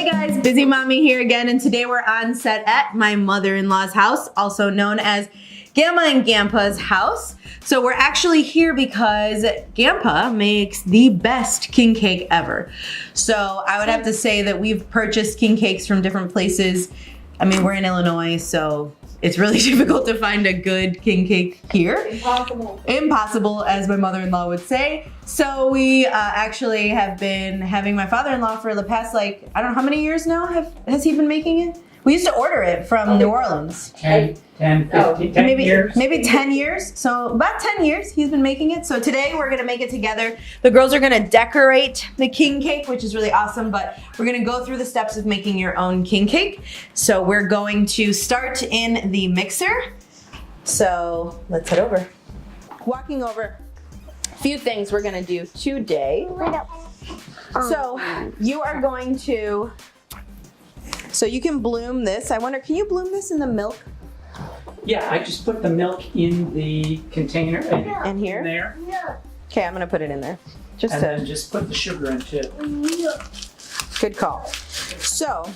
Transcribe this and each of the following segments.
Hey guys, Busy Mommy here again, and today we're on set at my mother-in-law's house, also known as Gamma and Gampa's house. So we're actually here because Gampa makes the best king cake ever. So I would have to say that we've purchased king cakes from different places. I mean, we're in Illinois, so it's really difficult to find a good king cake here. Impossible. Impossible, as my mother-in-law would say. So we actually have been having my father-in-law for the past, like, I don't know how many years now has he been making it? We used to order it from New Orleans. 10 years. Maybe 10 years. So about 10 years he's been making it. So today we're gonna make it together. The girls are gonna decorate the king cake, which is really awesome, but we're gonna go through the steps of making your own king cake. So we're going to start in the mixer. So let's head over. Walking over, a few things we're gonna do today. So you are going to, so you can bloom this. I wonder, can you bloom this in the milk? Yeah, I just put the milk in the container And here? in there, Okay, I'm gonna put it in there. Just and to, then just put the sugar in too. good call. So,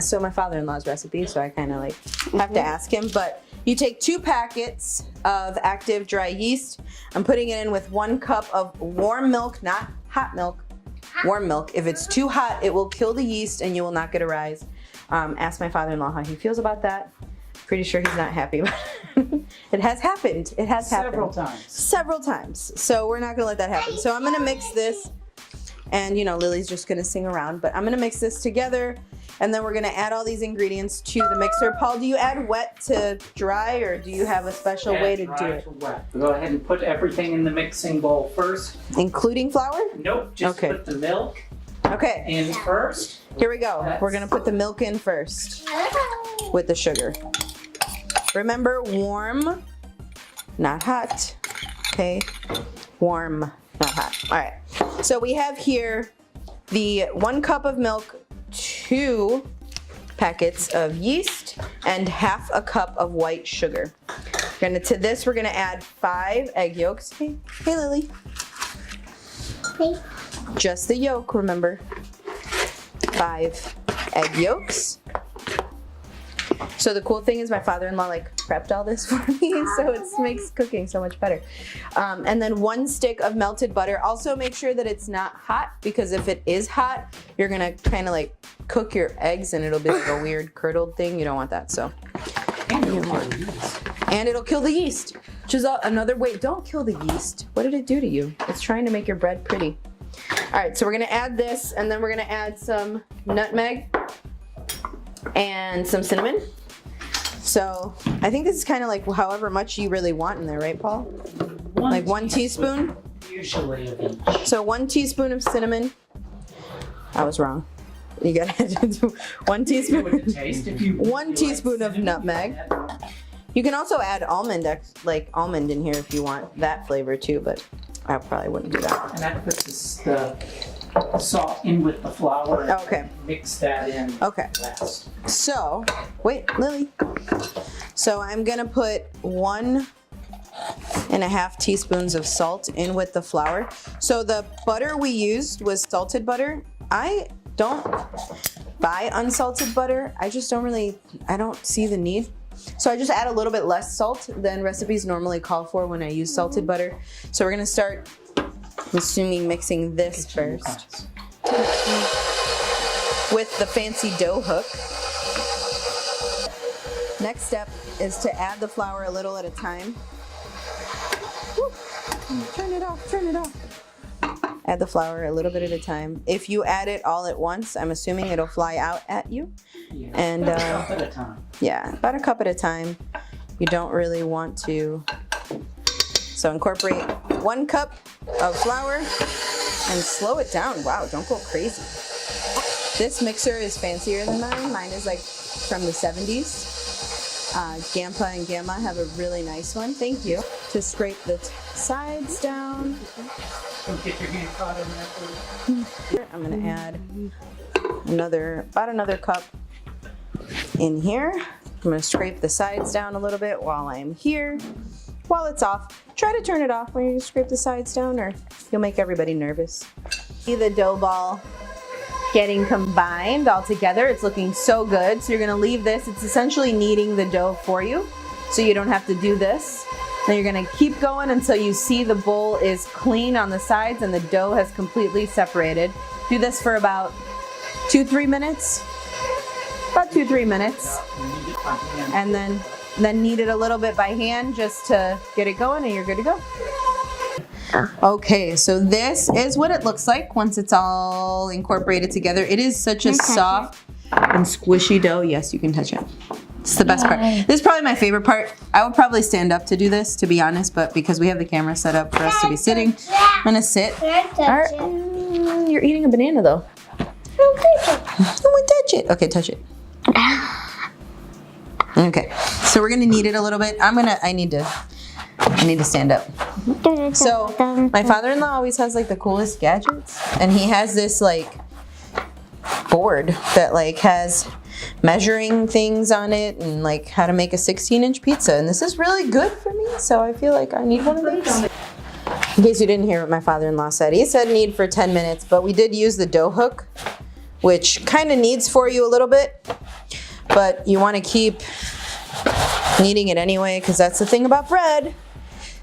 so my father-in-law's recipe, so I kind of like have to ask him, but you take 2 packets of active dry yeast. I'm putting it in with 1 cup of warm milk, not hot milk, warm milk. If it's too hot, it will kill the yeast and you will not get a rise. Ask my father-in-law how he feels about that. Pretty sure he's not happy about it. It has happened. It has Several happened. times. Several times. So we're not gonna let that happen. So I'm gonna mix this, and you know, Lily's just gonna sing around, but I'm gonna mix this together, and then we're gonna add all these ingredients to the mixer. Paul, do you add wet to dry, or do you have a special way to do Dry it? to wet. Go ahead and put everything in the mixing bowl first. Including flour? Nope, just Okay. put the milk Okay, in first. here we go. We're gonna put the milk in first with the sugar. Remember, warm, not hot. Okay, warm, not hot. All right, so we have here the 1 cup of milk, 2 packets of yeast, and ½ a cup of white sugar. To this, we're gonna add 5 egg yolks. Hey Lily. Hey. Just the yolk, remember. 5 egg yolks. So the cool thing is my father-in-law like prepped all this for me, so it makes cooking so much better. And then 1 stick of melted butter. Also make sure that it's not hot, because if it is hot, you're gonna kind of like cook your eggs and it'll be like a weird curdled thing. You don't want that, so. And it'll kill the yeast, which is another way. Don't kill the yeast. What did it do to you? It's trying to make your bread pretty. All right, so we're gonna add this, and then we're gonna add some nutmeg and some cinnamon. So I think this is kind of like however much you really want in there, right, Paul? Like 1 teaspoon? Usually of each. So 1 teaspoon of cinnamon. I was wrong. You gotta do 1 teaspoon. With the taste, if you 1 teaspoon of cinnamon, nutmeg. You can also add almond in here if you want that flavor too, but I probably wouldn't do that. And that puts the salt in with the flour. And Okay. Mix that in Okay. last. So, wait, Lily. So I'm gonna put 1½ teaspoons of salt in with the flour. So the butter we used was salted butter. I don't buy unsalted butter. I just I don't see the need. So I just add a little bit less salt than recipes normally call for when I use salted butter. So we're gonna start, I'm assuming, mixing this first with the fancy dough hook. Next step is to add the flour a little at a time. Woo. Turn it off, turn it off. Add the flour a little bit at a time. If you add it all at once, I'm assuming it'll fly out at you. Yeah, And about a cup at a time. yeah, about a cup at a time. You don't really want to. So incorporate 1 cup of flour and slow it down. Wow, don't go crazy. This mixer is fancier than mine. Mine is like from the 70s. Gampa and Gamma have a really nice one. Thank you. To scrape the sides down. Don't get your hand caught in that, please. I'm gonna add about another cup in here. I'm gonna scrape the sides down a little bit while I'm here. While it's off, try to turn it off when you scrape the sides down, or you'll make everybody nervous. See the dough ball getting combined all together. It's looking so good. So you're gonna leave this. It's essentially kneading the dough for you, so you don't have to do this. Then you're gonna keep going until you see the bowl is clean on the sides and the dough has completely separated. Do this for about 2-3 minutes. About 2-3 minutes. And then knead it a little bit by hand just to get it going, and you're good to go. Okay, so this is what it looks like once it's all incorporated together. It is such a soft and squishy dough. Yes, you can touch it. It's the best part. This is probably my favorite part. I would probably stand up to do this, to be honest, but because we have the camera set up for us to be sitting, I'm gonna sit. You're eating a banana though. Don't touch it. I won't touch it. Okay, touch it. Okay, so we're gonna knead it a little bit. I need to stand up. So my father-in-law always has like the coolest gadgets, and he has this like board that like has measuring things on it and like how to make a 16-inch pizza, and this is really good for me, so I feel like I need one of these. In case you didn't hear what my father-in-law said, he said knead for 10 minutes, but we did use the dough hook, which kind of kneads for you a little bit, but you want to keep kneading it anyway, because that's the thing about bread,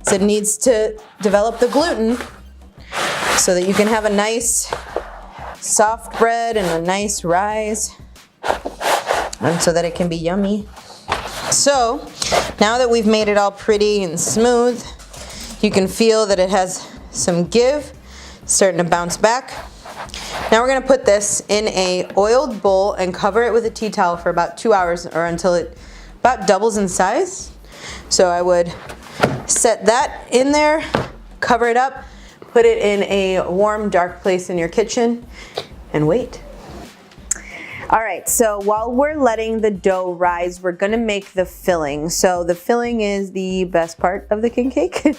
is it needs to develop the gluten so that you can have a nice soft bread and a nice rise, and so that it can be yummy. So now that we've made it all pretty and smooth, you can feel that it has some give, starting to bounce back. Now we're gonna put this in a oiled bowl and cover it with a tea towel for about 2 hours, or until it about doubles in size. So I would set that in there, cover it up, put it in a warm, dark place in your kitchen, and wait. All right, so while we're letting the dough rise, we're gonna make the filling. So the filling is the best part of the king cake.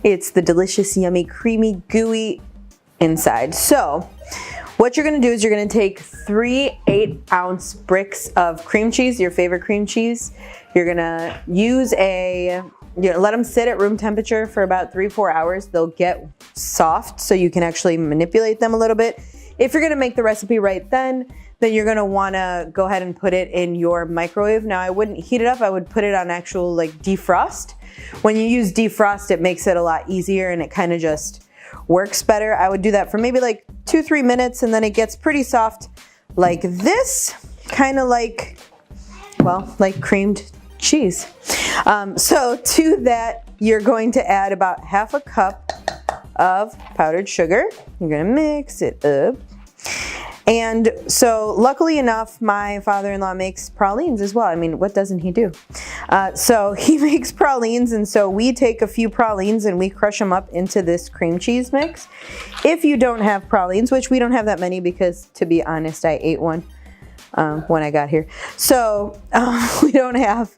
It's the delicious, yummy, creamy, gooey inside. So what you're gonna do is you're gonna take 3 8-ounce bricks of cream cheese, your favorite cream cheese. You're gonna use let them sit at room temperature for about 3-4 hours. They'll get soft, so you can actually manipulate them a little bit. If you're gonna make the recipe right then you're gonna wanna go ahead and put it in your microwave. Now I wouldn't heat it up, I would put it on actual like defrost. When you use defrost, it makes it a lot easier and it kind of just works better. I would do that for maybe like 2-3 minutes, and then it gets pretty soft like this, kind of like, well, like creamed cheese. So to that, you're going to add about 1/2 cup of powdered sugar. You're gonna mix it up. And so luckily enough, my father-in-law makes pralines as well. I mean, what doesn't he do? So he makes pralines, and so we take a few pralines and we crush them up into this cream cheese mix. If you don't have pralines, which we don't have that many because, to be honest, I ate one when I got here. So we don't have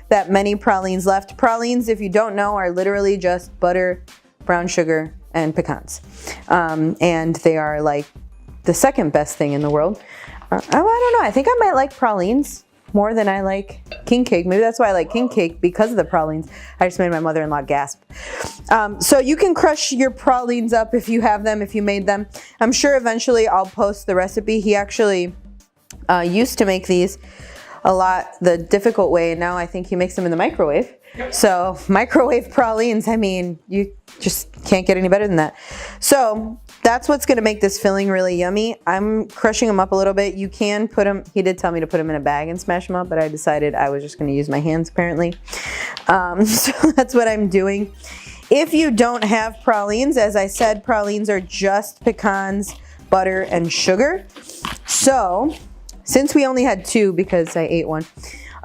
that many pralines left. Pralines, if you don't know, are literally just butter, brown sugar, and pecans. And they are like the second best thing in the world. I don't know, I think I might like pralines more than I like king cake. Maybe that's why I like king cake, because of the pralines. I just made my mother-in-law gasp. So you can crush your pralines up if you have them, if you made them. I'm sure eventually I'll post the recipe. He actually used to make these a lot the difficult way, and now I think he makes them in the microwave. So microwave pralines, I mean, you just can't get any better than that. So that's what's gonna make this filling really yummy. I'm crushing them up a little bit. You can put them, he did tell me to put them in a bag and smash them up, but I decided I was just gonna use my hands apparently. So that's what I'm doing. If you don't have pralines, as I said, pralines are just pecans, butter, and sugar. So since we only had 2 because I ate one,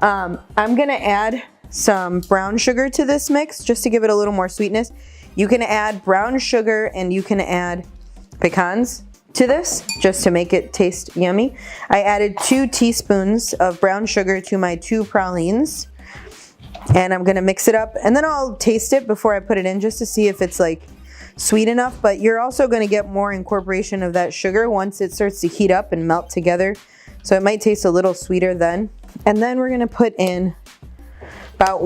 I'm gonna add some brown sugar to this mix just to give it a little more sweetness. You can add brown sugar and you can add pecans to this just to make it taste yummy. I added 2 teaspoons of brown sugar to my 2 pralines, and I'm gonna mix it up, and then I'll taste it before I put it in just to see if it's like sweet enough. But you're also gonna get more incorporation of that sugar once it starts to heat up and melt together. So it might taste a little sweeter then. And then we're gonna put in about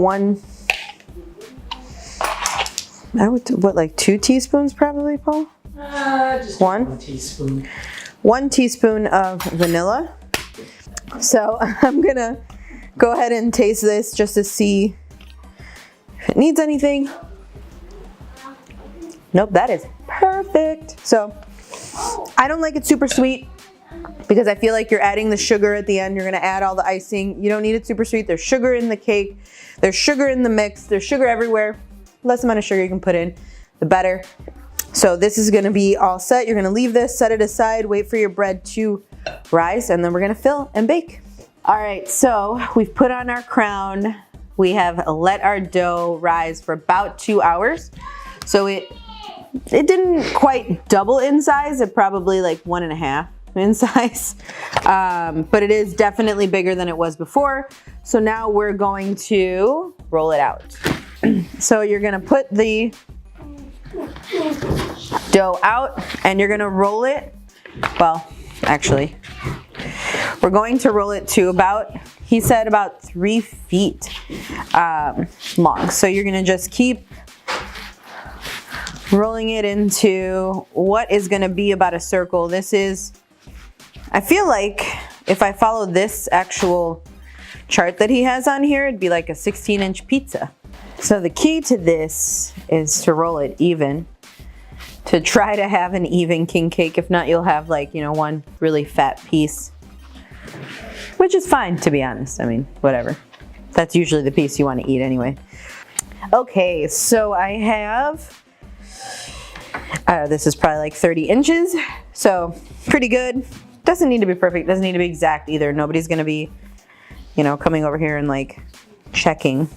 like 2 teaspoons probably, Paul? Just One? 1 teaspoon. 1 teaspoon of vanilla. So I'm gonna go ahead and taste this just to see if it needs anything. Nope, that is perfect. So I don't like it super sweet because I feel like you're adding the sugar at the end. You're gonna add all the icing. You don't need it super sweet. There's sugar in the cake. There's sugar in the mix. There's sugar everywhere. Less amount of sugar you can put in, the better. So this is gonna be all set. You're gonna leave this, set it aside, wait for your bread to rise, and then we're gonna fill and bake. All right, so we've put on our crown. We have let our dough rise for about 2 hours. So it didn't quite double in size. It probably like 1.5 in size, but it is definitely bigger than it was before. So now we're going to roll it out. So you're gonna put the dough out and you're gonna roll it. Well, actually, we're going to roll it to about, he said about 3 feet long. So you're gonna just keep rolling it into what is gonna be about a circle. This is, I feel like if I follow this actual chart that he has on here, it'd be like a 16-inch pizza. So the key to this is to roll it even, to try to have an even king cake. If not, you'll have like, you know, one really fat piece, which is fine, to be honest. I mean, whatever. That's usually the piece you want to eat anyway. Okay, so I have, this is probably like 30 inches. So pretty good. Doesn't need to be perfect. Doesn't need to be exact either. Nobody's going to be, you know, coming over here and like checking.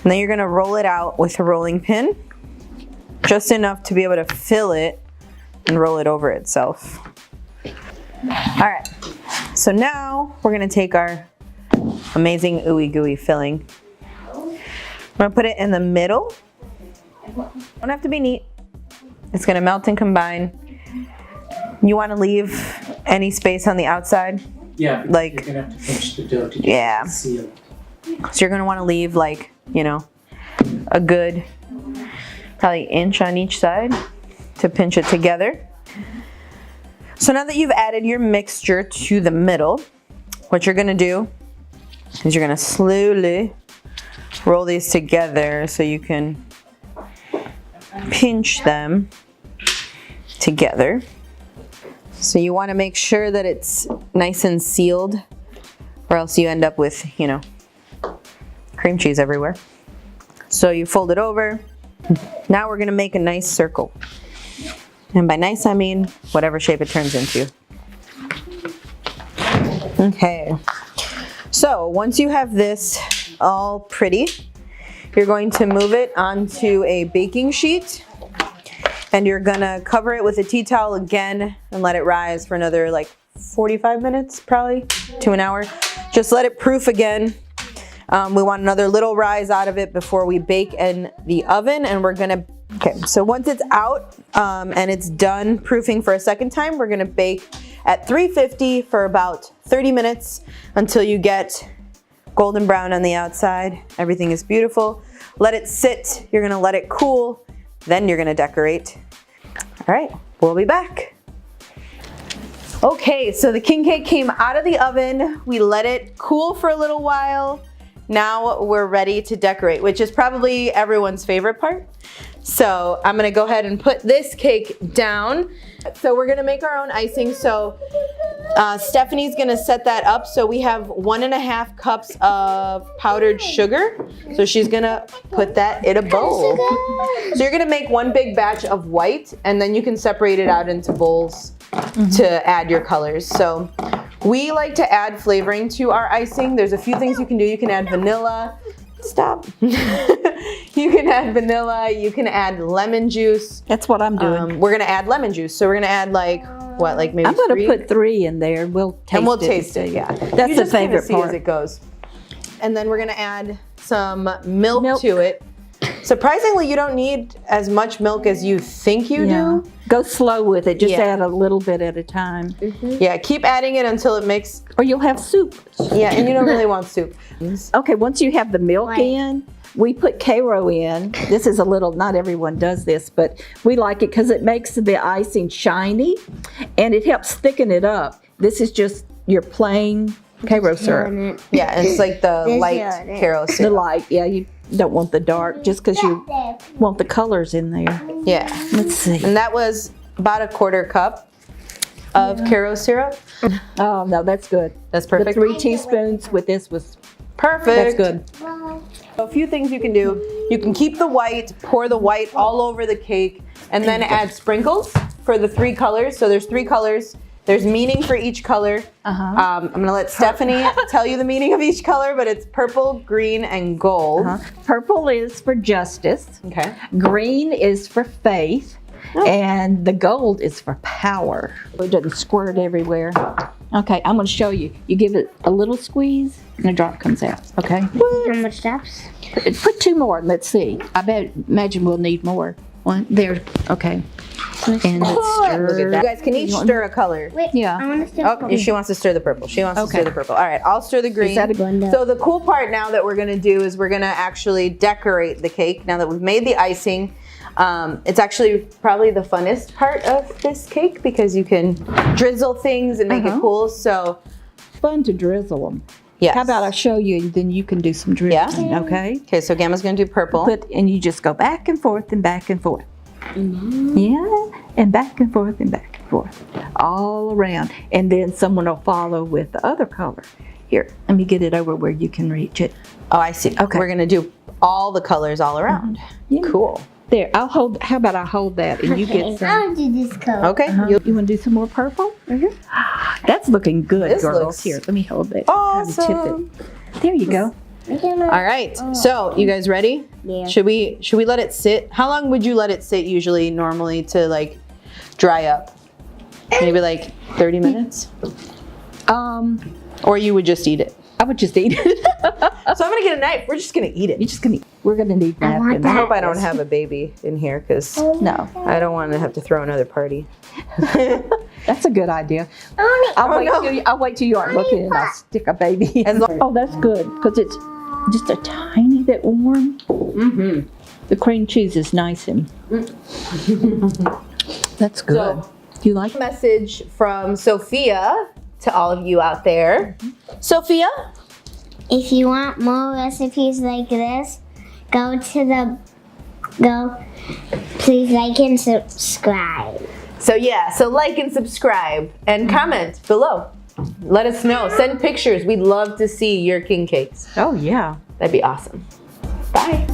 And then you're gonna roll it out with a rolling pin, just enough to be able to fill it and roll it over itself. All right, so now we're gonna take our amazing ooey gooey filling. I'm gonna put it in the middle. Don't have to be neat. It's gonna melt and combine. You wanna leave any space on the outside? Yeah, like, you're gonna have to pinch the dough to get yeah. it sealed. So you're gonna wanna leave like, you know, a good probably inch on each side to pinch it together. So now that you've added your mixture to the middle, what you're gonna do is you're gonna slowly roll these together so you can pinch them together. So you wanna make sure that it's nice and sealed, or else you end up with, you know, cream cheese everywhere. So you fold it over. Now we're gonna make a nice circle. And by nice, I mean whatever shape it turns into. Okay. So once you have this all pretty, you're going to move it onto a baking sheet. And you're gonna cover it with a tea towel again and let it rise for another like 45 minutes, probably to an hour. Just let it proof again. We want another little rise out of it before we bake in the oven, and we're gonna, okay, so once it's out and it's done proofing for a second time, we're gonna bake at 350 for about 30 minutes until you get golden brown on the outside. Everything is beautiful. Let it sit, you're gonna let it cool, then you're gonna decorate. All right, we'll be back. Okay, so the king cake came out of the oven. We let it cool for a little while. Now we're ready to decorate, which is probably everyone's favorite part. So I'm gonna go ahead and put this cake down. So we're gonna make our own icing. So Stephanie's gonna set that up. So we have 1.5 cups of powdered sugar. So she's gonna put that in a bowl. So you're gonna make one big batch of white, and then you can separate it out into bowls to add your colors. So we like to add flavoring to our icing. There's a few things you can do. You can add vanilla. Stop. You can add vanilla. You can add lemon juice. That's what I'm doing. We're gonna add lemon juice. So we're gonna add like what, like maybe I'm going three? to put 3 in there. We'll taste it. And we'll taste it. Yeah, That's you the just kinda favorite see part. as it goes. And then we're gonna add some milk to it. Surprisingly, you don't need as much milk as you think you do. Go slow with it. Just Yeah. add a little bit at a time. Yeah, keep adding it until it makes. Or you'll have soup. Yeah, and you don't really want soup. Okay, once you have the milk Right. in, we put Karo in. This is a little, not everyone does this, but we like it because it makes the icing shiny and it helps thicken it up. This is just your plain Karo syrup. Yeah, it's like the light Karo The syrup. light, yeah, you don't want the dark just because you want the colors in there. Yeah. Let's see. And that was about a 1/4 cup of Karo syrup. Oh, no, that's good. That's The perfect. 3 teaspoons with this was, Perfect. that's good. A few things you can do. You can keep the white, pour the white all over the cake, and then add sprinkles for the 3 colors. So there's 3 colors. There's meaning for each color. I'm gonna let Stephanie tell you the meaning of each color, but it's purple, green, and gold. Purple is for justice. Okay. Green is for faith. And the gold is for power. It doesn't squirt everywhere. Okay, I'm going to show you. You give it a little squeeze and a drop comes out. Okay? How much drops? Put 2 more. Let's see. Imagine we'll need more. 1 there. Okay. And let's stir. Look at that. You guys can each stir a color. Wait, Yeah. I want to stir. Oh, she wants to stir the purple. She wants to Okay. stir the purple. All right, I'll stir the green. that a blender? So the cool part now that we're gonna do is we're gonna actually decorate the cake. Now that we've made the icing, it's actually probably the funnest part of this cake because you can drizzle things and make it cool. So Fun to drizzle them. yes. How about I show you, then you can do some drizzling, okay? Okay, so Gamma's gonna do purple. And you just go back and forth and back and forth. Yeah, and back and forth and back and forth. All around. And then someone will follow with the other color. Here, let me get it over where you can reach it. Oh, I see. Okay. We're gonna do all the colors all around. Yeah. Cool. There, how about I hold that and you get some. I'll do this color. Okay. You want to do some more purple? That's looking good, This girls. looks Here, let me hold that. awesome. Kind of tip it. There you go. All right. So you guys ready? Yeah. Should we let it sit? How long would you let it sit usually normally to like dry up? Maybe like 30 minutes? Or you would just eat it? I would just eat it. So I'm gonna get a knife. We're just gonna eat it. You're just gonna. We're gonna need I want napkins. I hope I don't have a baby in here because No, I don't want to have to throw another party. that's a good idea. I'll wait till you aren't looking and I'll stick a baby. As long- Oh, that's good because it's just a tiny bit warm. Mm-hmm. The cream cheese is nice and that's good. So- Do you like it? Message from Sophia to all of you out there. Sophia? If you want more recipes like this, please like and subscribe. So yeah, so like and subscribe and comment below. Let us know. Send pictures. We'd love to see your king cakes. Oh yeah. That'd be awesome. Bye.